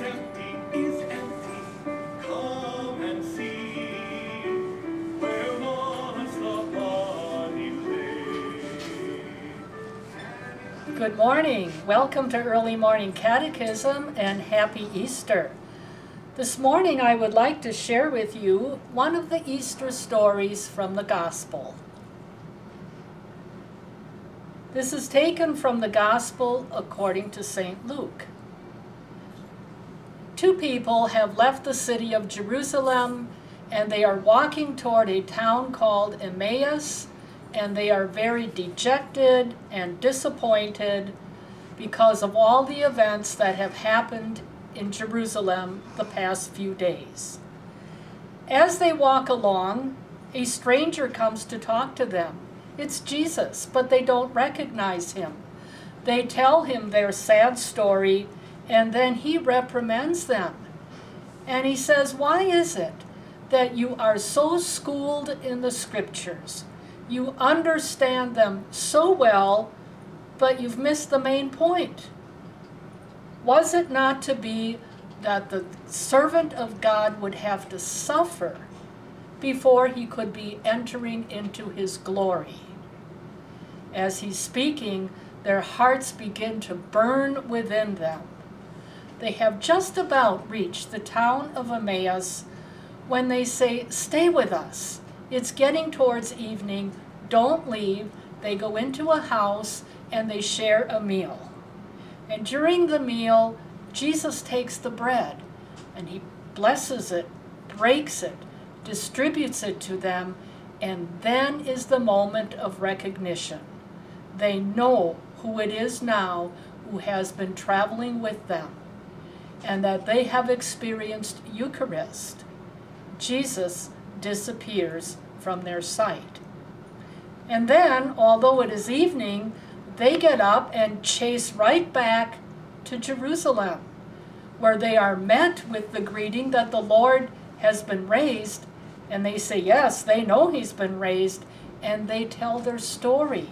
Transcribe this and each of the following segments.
empty, is empty. Come and see where once the body lay. Good morning. Welcome to Early Morning Catechism and Happy Easter. This morning I would like to share with you one of the Easter stories from the Gospel. This is taken from the Gospel according to St. Luke. Two people have left the city of Jerusalem and they are walking toward a town called Emmaus, and they are very dejected and disappointed because of all the events that have happened in Jerusalem the past few days. As they walk along, a stranger comes to talk to them. It's Jesus, but they don't recognize him. They tell him their sad story, and then he reprimands them. And he says, "Why is it that you are so schooled in the scriptures? You understand them so well, but you've missed the main point. Was it not to be that the servant of God would have to suffer before he could be entering into his glory?" As he's speaking, their hearts begin to burn within them. They have just about reached the town of Emmaus when they say, "Stay with us. It's getting towards evening. Don't leave." They go into a house and they share a meal. And during the meal, Jesus takes the bread and he blesses it, breaks it, distributes it to them, and then is the moment of recognition. They know who it is now who has been traveling with them, and that they have experienced Eucharist. Jesus disappears from their sight. And then, although it is evening, they get up and chase right back to Jerusalem, where they are met with the greeting that the Lord has been raised. And they say, yes, they know he's been raised, and they tell their story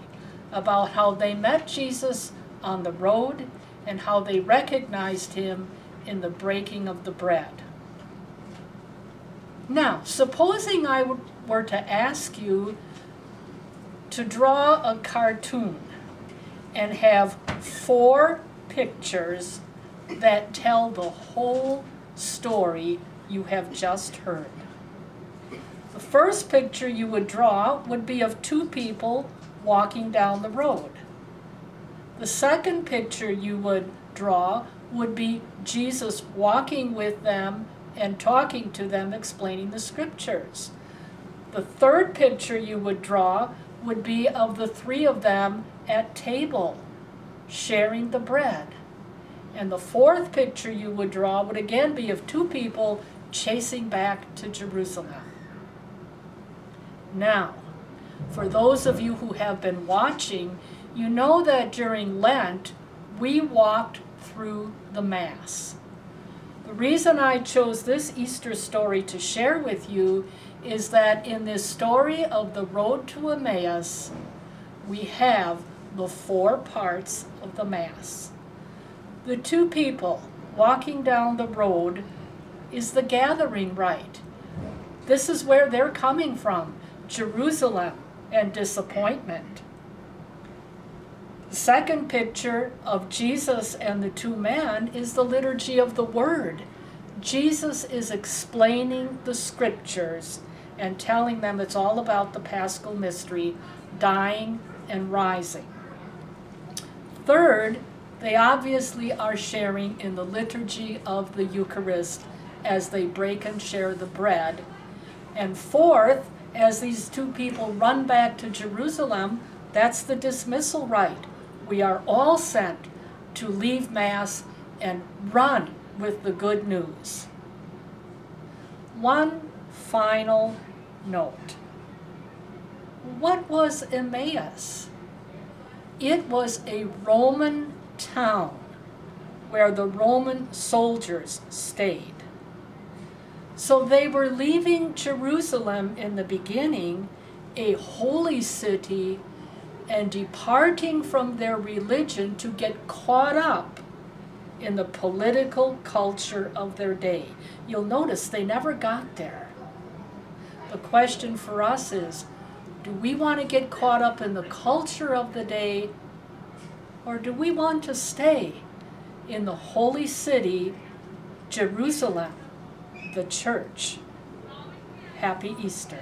about how they met Jesus on the road and how they recognized him in the breaking of the bread. Now, supposing I were to ask you to draw a cartoon and have 4 pictures that tell the whole story you have just heard. The first picture you would draw would be of 2 people walking down the road. The second picture you would draw would be Jesus walking with them and talking to them, explaining the scriptures. The third picture you would draw would be of the 3 of them at table, sharing the bread. And the fourth picture you would draw would again be of 2 people chasing back to Jerusalem. Now, for those of you who have been watching, you know that during Lent, we walked through the Mass. The reason I chose this Easter story to share with you is that in this story of the road to Emmaus, we have the 4 parts of the Mass. The 2 people walking down the road is the gathering rite. This is where they're coming from, Jerusalem and disappointment. The second picture of Jesus and the 2 men is the liturgy of the Word. Jesus is explaining the scriptures and telling them it's all about the Paschal mystery, dying and rising. Third, they obviously are sharing in the liturgy of the Eucharist as they break and share the bread. And fourth, as these 2 people run back to Jerusalem, that's the dismissal rite. We are all sent to leave Mass and run with the good news. One final note. What was Emmaus? It was a Roman town where the Roman soldiers stayed. So they were leaving Jerusalem in the beginning, a holy city, and departing from their religion to get caught up in the political culture of their day. You'll notice they never got there. The question for us is, do we want to get caught up in the culture of the day, or do we want to stay in the holy city, Jerusalem, the church? Happy Easter.